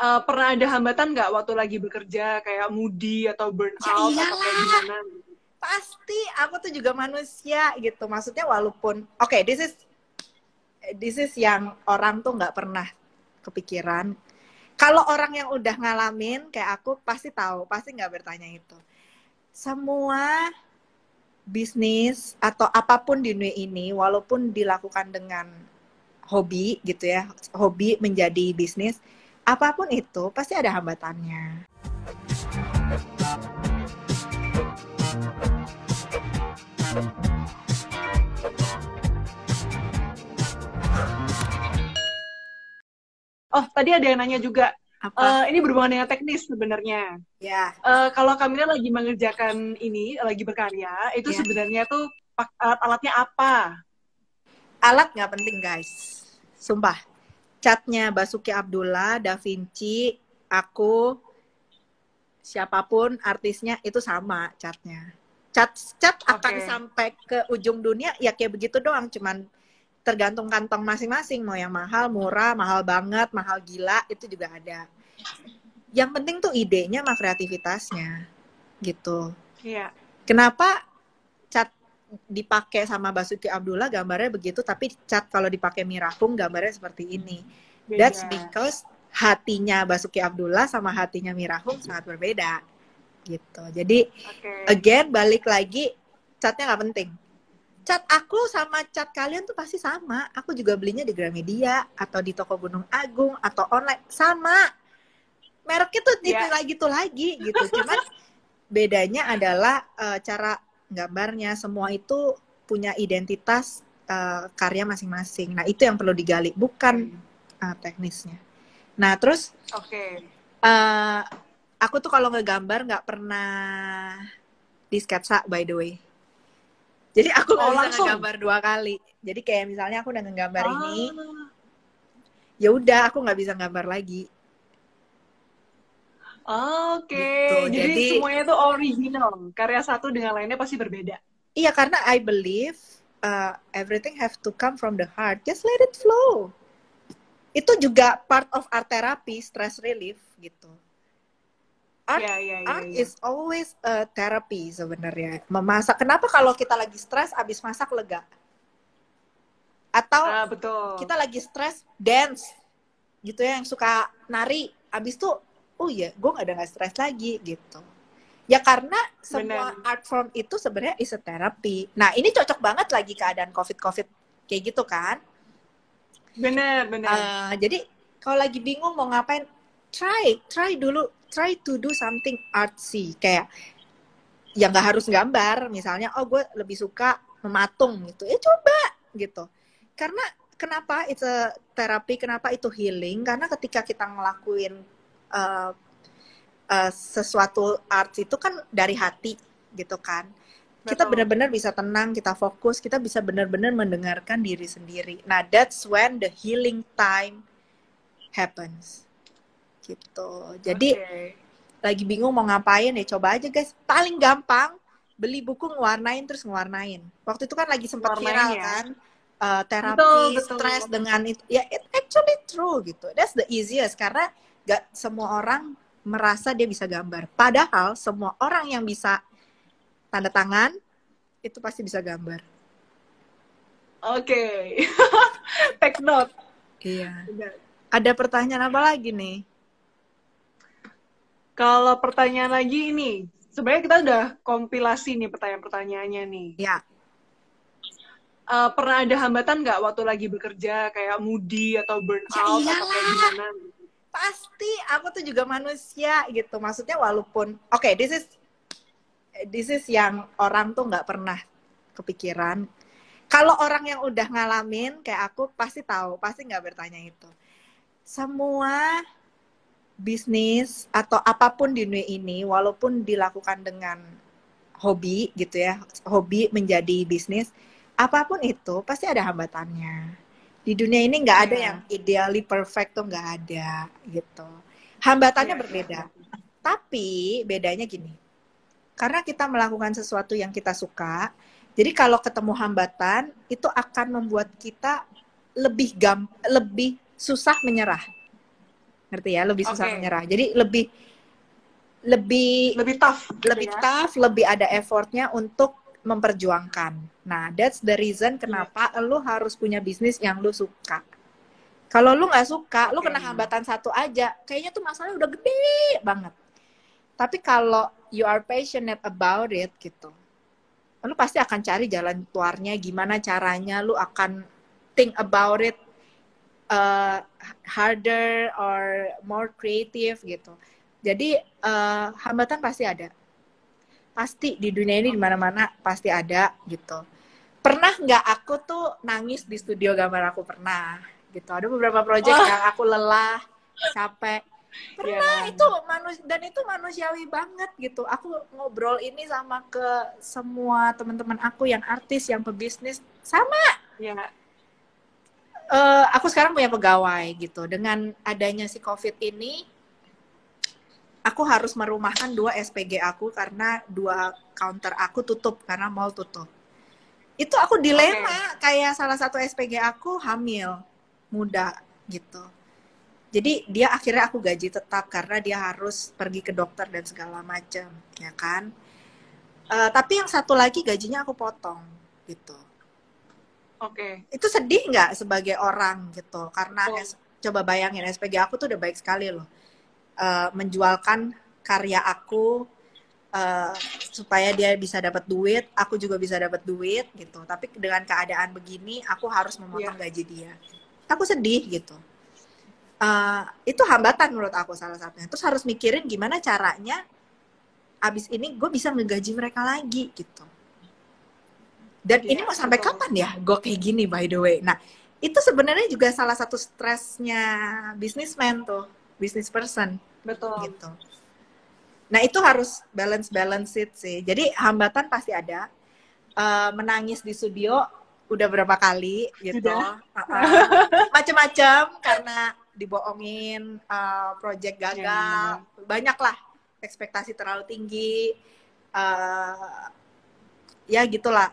Pernah ada hambatan nggak waktu lagi bekerja kayak moody atau Ya burnout atau kayak iyalah, gimana? pasti aku tuh juga manusia gitu. Maksudnya walaupun, oke, this is yang orang tuh nggak pernah kepikiran. Kalau orang yang udah ngalamin kayak aku pasti tahu, pasti nggak bertanya itu. Semua bisnis atau apapun di dunia ini, walaupun dilakukan dengan hobi gitu ya, hobi menjadi bisnis, apapun itu pasti ada hambatannya. Oh, tadi ada yang nanya juga. Apa? Ini berhubungan dengan teknis sebenarnya. Ya, Kalau Kamila lagi mengerjakan ini, lagi berkarya, itu ya. sebenarnya tuh alat-alatnya apa? Alat nggak penting guys, sumpah. Catnya Basuki Abdullah, Da Vinci, aku, siapapun artisnya itu sama catnya. Cat akan Oke. sampai ke ujung dunia ya kayak begitu doang, cuman tergantung kantong masing-masing, mau yang mahal, murah, mahal banget, mahal gila, itu juga ada. Yang penting tuh idenya sama kreativitasnya gitu. Iya. Kenapa cat dipakai sama Basuki Abdullah gambarnya begitu, tapi cat kalau dipakai Mirahung gambarnya seperti ini? That's Beda. because hatinya Basuki Abdullah sama hatinya Mirahung sangat berbeda gitu. Jadi Oke. again balik lagi, catnya nggak penting. Cat aku sama cat kalian tuh pasti sama. Aku juga belinya di Gramedia atau di toko Gunung Agung atau online sama. Mereknya tuh itu Ya. lagi gitu. Cuman bedanya adalah cara gambarnya. Semua itu punya identitas karya masing-masing. Nah itu yang perlu digali, bukan teknisnya. Nah terus Oke. aku tuh kalau ngegambar nggak pernah di sketsa by the way. Jadi aku nggak Oh, bisa langsung. ngegambar 2 kali. Jadi kayak misalnya aku udah ngegambar ini, Ah. ya udah aku nggak bisa gambar lagi Oke. gitu. Jadi Jadi semuanya tuh original. Karya satu dengan lainnya pasti berbeda. iya karena I believe everything have to come from the heart. Just let it flow. Itu juga part of art therapy, stress relief gitu. Art Ya, ya, ya, art ya. is always a therapy sebenarnya. Memasak. Kenapa kalau kita lagi stres abis masak lega? Atau Betul. kita lagi stres dance gitu ya, yang suka nari abis tuh oh iya gue nggak stres lagi gitu ya, karena Benar. semua art form itu sebenarnya is a therapy. Nah ini cocok banget lagi keadaan covid kayak gitu kan. Benar, benar. Jadi kalau lagi bingung mau ngapain, try to do something artsy, kayak ya nggak harus gambar, misalnya oh gue lebih suka mematung gitu ya, coba gitu. Karena kenapa it's a therapy, kenapa itu healing, karena ketika kita ngelakuin uh, sesuatu art itu kan dari hati gitu kan, kita Betul. benar-benar bisa tenang, kita fokus, kita bisa benar-benar mendengarkan diri sendiri. Nah that's when the healing time happens gitu. Jadi Oke. lagi bingung mau ngapain ya coba aja guys, paling gampang beli buku ngewarnain terus ngewarnain. Waktu itu kan lagi sempat Warnain viral ya. kan, Betul, terapi betul. stres dengan itu ya, it actually true gitu. That's the easiest karena gak semua orang merasa dia bisa gambar, padahal semua orang yang bisa tanda tangan itu pasti bisa gambar. Oke. Take note. Iya. Benar. Ada pertanyaan apa lagi nih? Kalau pertanyaan lagi ini, sebenarnya kita udah kompilasi nih pertanyaan-pertanyaannya nih. Ya, Pernah ada hambatan nggak waktu lagi bekerja kayak moody atau ya burnout atau kayak iyalah. gimana? Pasti aku tuh juga manusia gitu. Maksudnya walaupun oke, this is yang orang tuh nggak pernah kepikiran. Kalau orang yang udah ngalamin kayak aku pasti tahu, pasti nggak bertanya itu. Semua bisnis atau apapun di dunia ini, walaupun dilakukan dengan hobi gitu ya, hobi menjadi bisnis, apapun itu pasti ada hambatannya. Di dunia ini nggak ada yang Iya, ideally perfect, tuh nggak ada gitu. Hambatannya iya, iya, berbeda. iya. Tapi bedanya gini, karena kita melakukan sesuatu yang kita suka, jadi kalau ketemu hambatan itu akan membuat kita lebih susah menyerah. ngerti ya? Lebih susah Oke. menyerah. Jadi lebih lebih Lebih tough gitu lebih ya. tough, lebih ada effortnya untuk memperjuangkan. Nah, that's the reason Iya. kenapa lu harus punya bisnis yang lu suka. Kalau lu nggak suka, lu Oke. kena hambatan satu aja, kayaknya tuh masalahnya udah gede banget. Tapi kalau you are passionate about it gitu, lu pasti akan cari jalan keluarnya, gimana caranya, lu akan think about it harder or more creative gitu. Jadi hambatan pasti ada. Pasti di dunia ini di Oke. mana-mana pasti ada gitu. Pernah nggak aku tuh nangis di studio gambar aku? Pernah gitu. Ada beberapa project Wah, yang aku lelah, capek. Pernah ya. itu dan itu manusiawi banget gitu. Aku ngobrol ini sama ke semua teman-teman aku yang artis, yang pebisnis, sama. Ya. Aku sekarang punya pegawai gitu. Dengan adanya si COVID ini, aku harus merumahkan 2 SPG aku karena 2 counter aku tutup karena mall tutup. Itu aku Oke. dilema, kayak salah satu SPG aku hamil muda gitu. Jadi dia akhirnya aku gaji tetap karena dia harus pergi ke dokter dan segala macam, ya kan. Tapi yang satu lagi gajinya aku potong gitu. Oke. Itu sedih nggak sebagai orang gitu? Karena Betul. coba bayangin SPG aku tuh udah baik sekali loh. Menjualkan karya aku supaya dia bisa dapat duit, aku juga bisa dapat duit gitu. Tapi dengan keadaan begini, aku harus memotong Ya. gaji dia. Aku sedih gitu. Itu hambatan menurut aku salah satunya. Terus harus mikirin gimana caranya abis ini gue bisa ngegaji mereka lagi gitu. Dan ini Ya, mau sampai betul. kapan ya gue kayak gini by the way. Nah, itu sebenarnya juga salah satu stresnya businessman tuh, business person Betul. gitu. Nah, itu harus balance it sih. Jadi hambatan pasti ada. Menangis di studio udah berapa kali gitu. Sudah. Macem-macem karena dibohongin, project Ya. gagal, banyak lah ekspektasi terlalu tinggi, ya gitulah,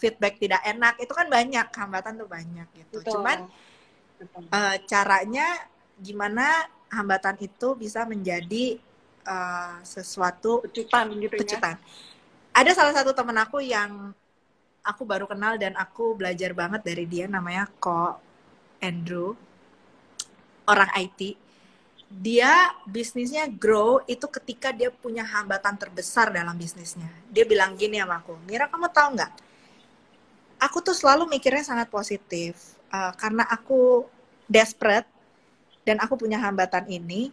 feedback tidak enak, itu kan banyak, hambatan tuh banyak gitu. Cuman Betul. Betul. caranya gimana hambatan itu bisa menjadi sesuatu Pecutan gitu ya. pecutan. Ada salah satu temen aku yang aku baru kenal dan aku belajar banget dari dia, namanya Ko Andrew, orang IT. Dia bisnisnya grow itu ketika dia punya hambatan terbesar dalam bisnisnya. Dia bilang gini sama aku, Mira, kamu tahu nggak? Aku tuh selalu mikirnya sangat positif karena aku desperate dan aku punya hambatan ini.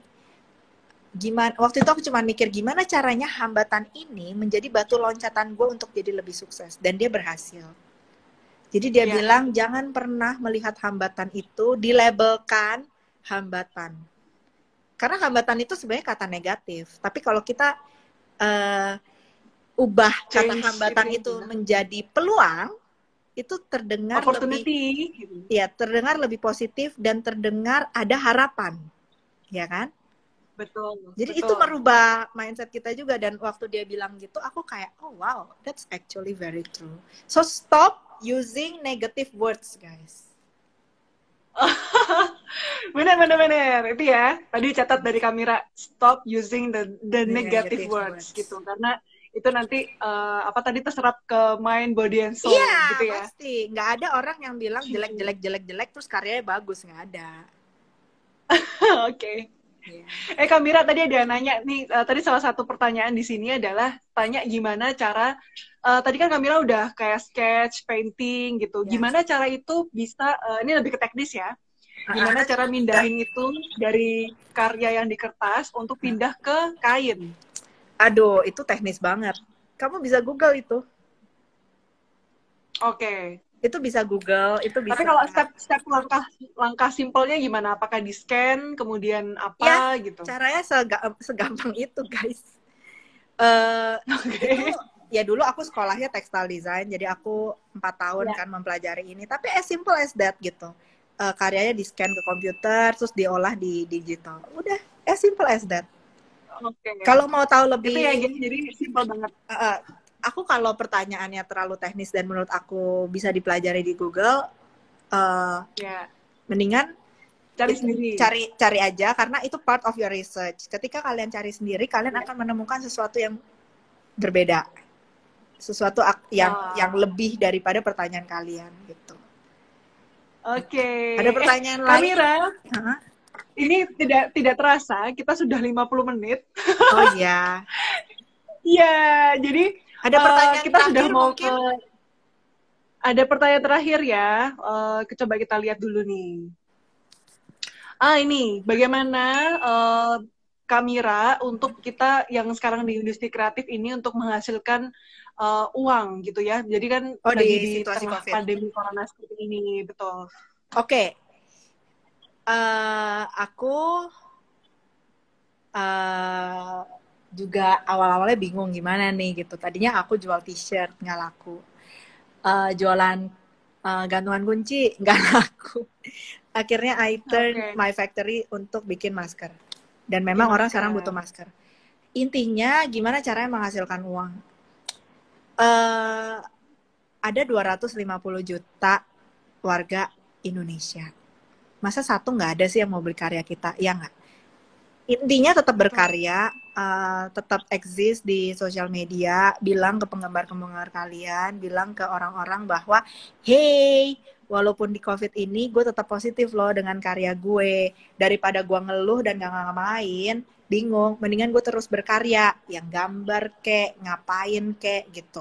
Waktu itu aku cuma mikir gimana caranya hambatan ini menjadi batu loncatan gue untuk jadi lebih sukses, dan dia berhasil. Jadi dia Ya. bilang jangan pernah melihat hambatan itu dilabelkan hambatan, karena hambatan itu sebenarnya kata negatif. Tapi kalau kita ubah kata Change hambatan itu ya. menjadi peluang, itu terdengar Opportunity. lebih, ya terdengar lebih positif dan terdengar ada harapan, ya kan? Betul. Jadi itu Betul. merubah mindset kita juga. Dan waktu dia bilang gitu, aku kayak, oh wow, that's actually very true. So stop using negative words, guys. Benar. Itu ya. Tadi catat dari kamera, stop using the negative Negative words words. gitu. Karena itu nanti apa tadi terserap ke mind, body, and soul Iya, gitu ya. pasti. Nggak ada orang yang bilang jelek terus karyanya bagus, nggak ada. Oke. Yeah. Kak Mira tadi ada nanya nih, tadi salah satu pertanyaan di sini adalah tanya gimana cara, tadi kan Kak Mira udah kayak sketch, painting gitu, Yes. gimana cara itu bisa, ini lebih ke teknis ya, gimana cara mindahin itu dari karya yang di kertas untuk pindah ke kain? Aduh, itu teknis banget. Kamu bisa Google itu. Oke. Itu bisa Google, itu bisa. Tapi kalau step langkah simpelnya gimana? Apakah di scan, kemudian Ya, apa gitu? caranya segampang itu, guys. Oke. Itu ya dulu aku sekolahnya textile design, jadi aku 4 tahun kan mempelajari ini. Tapi as simple as that gitu. Karyanya di scan ke komputer, terus diolah di digital. Udah, as simple as that. Oke. Kalau mau tahu lebih, itu ya gini, jadi simpel banget. Aku kalau pertanyaannya terlalu teknis dan menurut aku bisa dipelajari di Google, mendingan Cari Itu sendiri. cari aja karena itu part of your research. Ketika kalian cari sendiri, kalian akan menemukan sesuatu yang berbeda, sesuatu yang Wah. lebih daripada pertanyaan kalian gitu. Oke. Ada pertanyaan lain? Kamira, Hah? ini tidak terasa kita sudah 50 menit. Oh iya. Iya, jadi Ada pertanyaan kita sudah terakhir mau mungkin? ada pertanyaan terakhir ya. Coba kita lihat dulu nih. Ini bagaimana Kamira untuk kita yang sekarang di industri kreatif ini untuk menghasilkan uang gitu ya. Jadi kan Oh, lagi di di situasi tengah COVID. pandemi corona seperti ini, betul. Oke. Aku juga awal-awalnya bingung gimana nih gitu. Tadinya aku jual t-shirt, nggak laku. Jualan gantungan kunci, nggak laku. Akhirnya I turn my factory untuk bikin masker. Dan memang orang sekarang butuh masker. Intinya gimana caranya menghasilkan uang? Ada 250 juta warga Indonesia. Masa satu nggak ada sih yang mau beli karya kita? Ya nggak? Intinya tetap berkarya, tetap eksis di sosial media, bilang ke penggemar-penggemar kalian, bilang ke orang-orang bahwa, hey, walaupun di COVID ini, gue tetap positif loh dengan karya gue. Daripada gue ngeluh dan gak ngapain, bingung, mendingan gue terus berkarya, yang gambar kek, ngapain kek, gitu.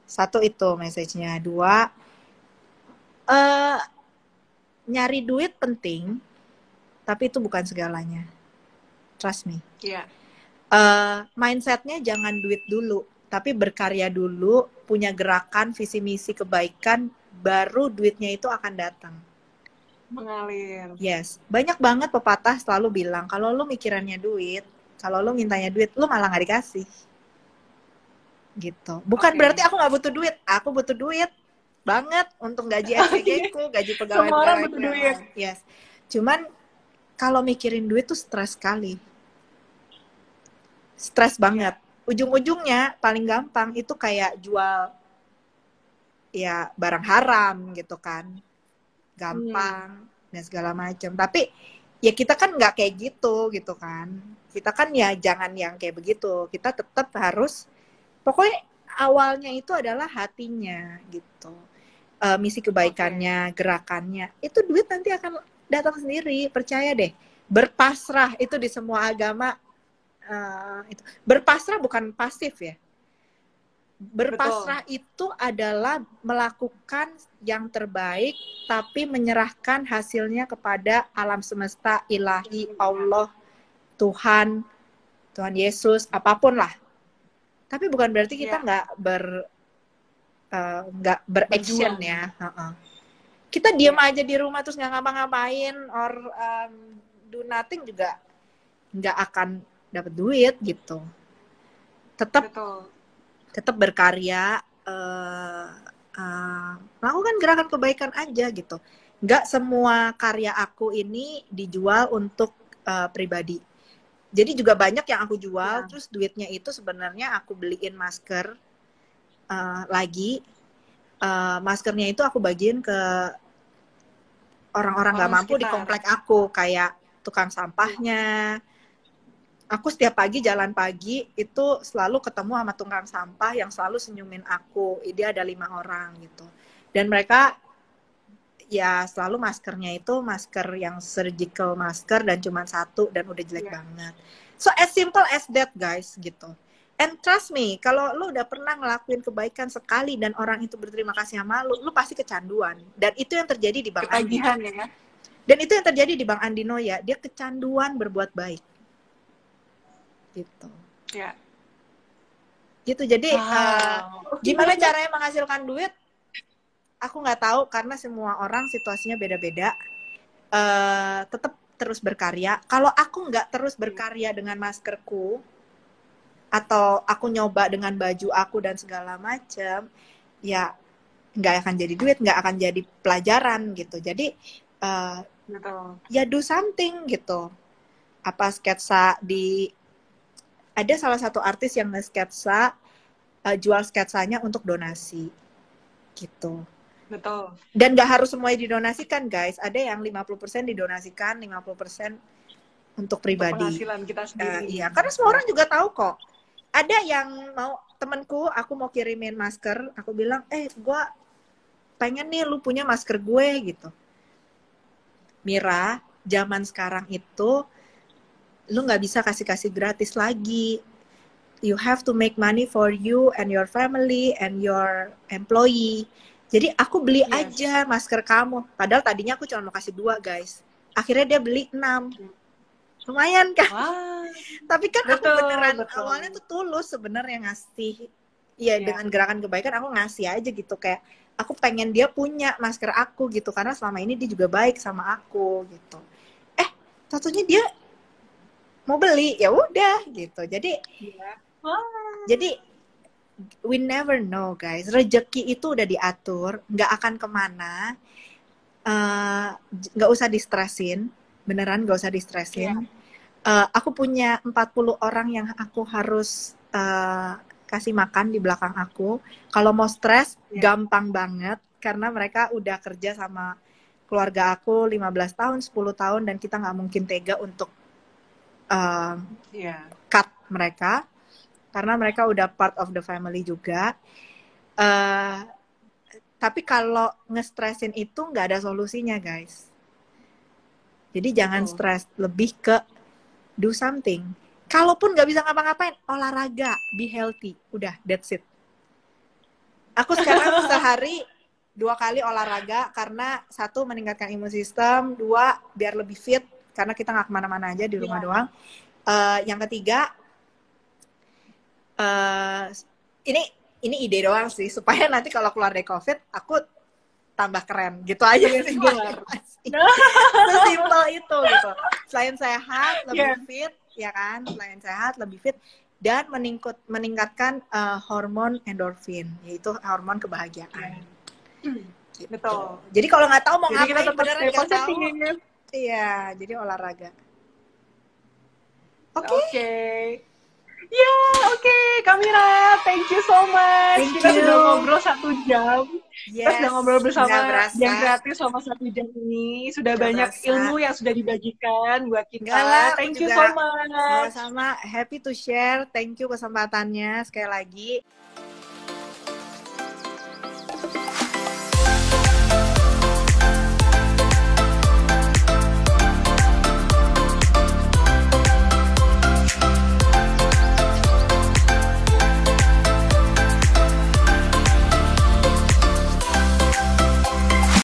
Satu itu message-nya. Dua, nyari duit penting, tapi itu bukan segalanya. Trust me. Iya. Mindsetnya jangan duit dulu, tapi berkarya dulu, punya gerakan, visi misi kebaikan, baru duitnya itu akan datang. Mengalir. Yes, banyak banget pepatah selalu bilang kalau lu mikirannya duit, kalau lu mintanya duit, lu malah nggak dikasih. Gitu. Bukan berarti aku nggak butuh duit, aku butuh duit banget untuk gaji SPG-ku, gaji pegawai. Semua orang butuh duit. Yes. Cuman kalau mikirin duit tuh stres sekali. Stres banget. Ujung-ujungnya paling gampang itu kayak jual ya barang haram gitu kan. Gampang dan segala macam. Tapi ya kita kan nggak kayak gitu kan. Kita kan ya jangan yang kayak begitu. Kita tetap harus, pokoknya awalnya itu adalah hatinya gitu. Misi kebaikannya, gerakannya. Itu duit nanti akan datang sendiri, percaya deh. Berpasrah itu di semua agama. Itu. Berpasrah bukan pasif ya. Berpasrah itu adalah melakukan yang terbaik, tapi menyerahkan hasilnya kepada alam semesta, ilahi, Allah, Tuhan Yesus, apapun lah. Tapi bukan berarti kita nggak beraction ya. Kita diam aja di rumah terus nggak ngapa-ngapain or do nothing juga nggak akan dapat duit gitu. Tetap berkarya, melakukan gerakan kebaikan aja gitu. Nggak semua karya aku ini dijual untuk pribadi. Jadi juga banyak yang aku jual, terus duitnya itu sebenarnya aku beliin masker lagi. Maskernya itu aku bagiin ke orang-orang nggak mampu di komplek aku, kayak tukang sampahnya. Aku setiap pagi jalan pagi itu selalu ketemu sama tukang sampah yang selalu senyumin aku. Dia ada 5 orang gitu. Dan mereka ya selalu maskernya itu masker yang surgical masker dan cuma satu dan udah jelek banget. So as simple as that guys gitu. And trust me, kalau lu udah pernah ngelakuin kebaikan sekali dan orang itu berterima kasih sama lu pasti kecanduan. Dan itu yang terjadi di Bang Andi. Ya. Dan itu yang terjadi di Bang Andi Noya. Dia kecanduan berbuat baik. Gitu. Ya. Gitu. Jadi gimana caranya menghasilkan duit? Aku nggak tahu karena semua orang situasinya beda-beda. Tetap terus berkarya. Kalau aku nggak terus berkarya dengan maskerku atau aku nyoba dengan baju aku dan segala macam, ya nggak akan jadi duit, nggak akan jadi pelajaran gitu. Jadi ya do something gitu. Apa sketsa ada salah satu artis yang nge-sketsa jual sketsanya untuk donasi gitu. Betul. Dan nggak harus semuanya didonasikan, guys. Ada yang 50% didonasikan, 50% untuk pribadi. Untuk penghasilan kita sendiri. Iya, karena semua orang juga tahu kok. Ada yang mau, temenku, aku mau kirimin masker, aku bilang, gue pengen nih lu punya masker gue, gitu. Mira, zaman sekarang itu, lu nggak bisa kasih-kasih gratis lagi. You have to make money for you and your family and your employee. Jadi aku beli aja masker kamu. Padahal tadinya aku cuma mau kasih 2, guys. Akhirnya dia beli 6. Lumayan kan? Wah. Tapi kan Betul, aku beneran betul. awalnya tuh tulus sebenarnya ngasih. Ya dengan gerakan kebaikan aku ngasih aja gitu, kayak aku pengen dia punya masker aku gitu, karena selama ini dia juga baik sama aku gitu. Tentunya dia mau beli, ya udah gitu. Jadi jadi we never know, guys. Rezeki itu udah diatur, nggak akan kemana. Nggak usah distresin, beneran nggak usah distresin. Aku punya 40 orang yang aku harus kasih makan di belakang aku. Kalau mau stres, gampang banget, karena mereka udah kerja sama keluarga aku 15 tahun, 10 tahun, dan kita nggak mungkin tega untuk cut mereka. Karena mereka udah part of the family juga. Tapi kalau nge-stressin itu nggak ada solusinya, guys. Jadi jangan stres, lebih ke do something. Kalaupun nggak bisa ngapa-ngapain, olahraga, be healthy. Udah, that's it. Aku sekarang sehari 2 kali olahraga, karena 1, meningkatkan imun sistem, 2, biar lebih fit, karena kita nggak kemana-mana aja di rumah doang. Yang ketiga, ini ide doang sih, supaya nanti kalau keluar dari COVID aku tambah keren gitu aja sih. Sesimpel itu gitu. Selain sehat, lebih fit, ya kan? Selain sehat, lebih fit, dan meningkatkan hormon endorfin, yaitu hormon kebahagiaan. Gitu. Betul. Jadi kalau nggak tahu mau jadi ngapain, beneran nggak tahu. Iya, jadi olahraga. Oke. Ya, oke, Kamira, thank you so much. Kita sudah ngobrol 1 jam. Kita sudah ngobrol bersama yang kreatif selama 1 jam ini. Sudah banyak ilmu yang sudah dibagikan buat kita. Thank you so much. Sama-sama, happy to share. Thank you kesempatannya sekali lagi.